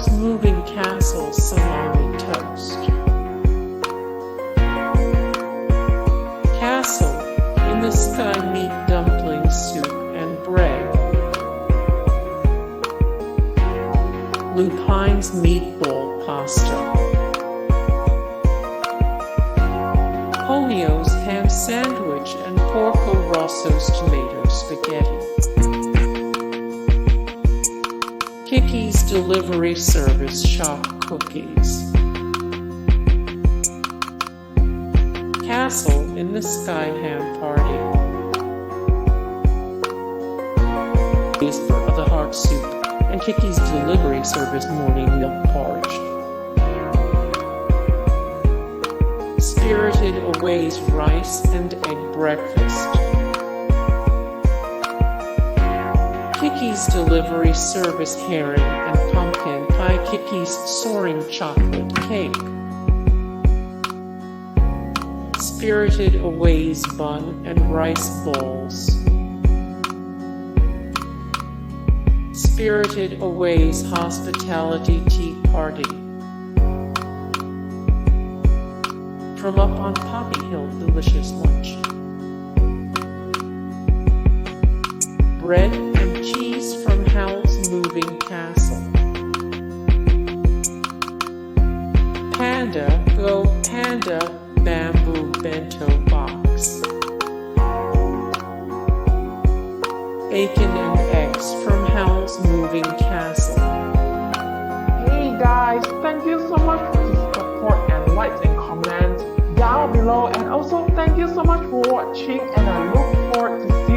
Howl's Moving Castle Salami Toast. Castle, in the sky meat dumpling soup and bread. Lupine's Meatball Pasta. Ponyo's ham sandwich and Porco Rosso's tomato spaghetti. Kiki's delivery service shop cookies. Castle in the sky ham party. For the heart soup and Kiki's delivery service morning milk porridge. Spirited Away's rice and egg breakfast. Kiki's delivery service herring and pumpkin pie. Kiki's Soaring chocolate cake. Spirited Away's bun and rice balls. Spirited Away's hospitality tea party. From up on Poppy Hill, delicious lunch. Bread and cheese from Howl's Moving Castle. Panda, go Panda, bamboo bento box. Bacon and eggs from Howl's Moving Castle. Hey guys, thank you so much for the support and likes and comments down below, and also thank you so much for watching, and I look forward to seeing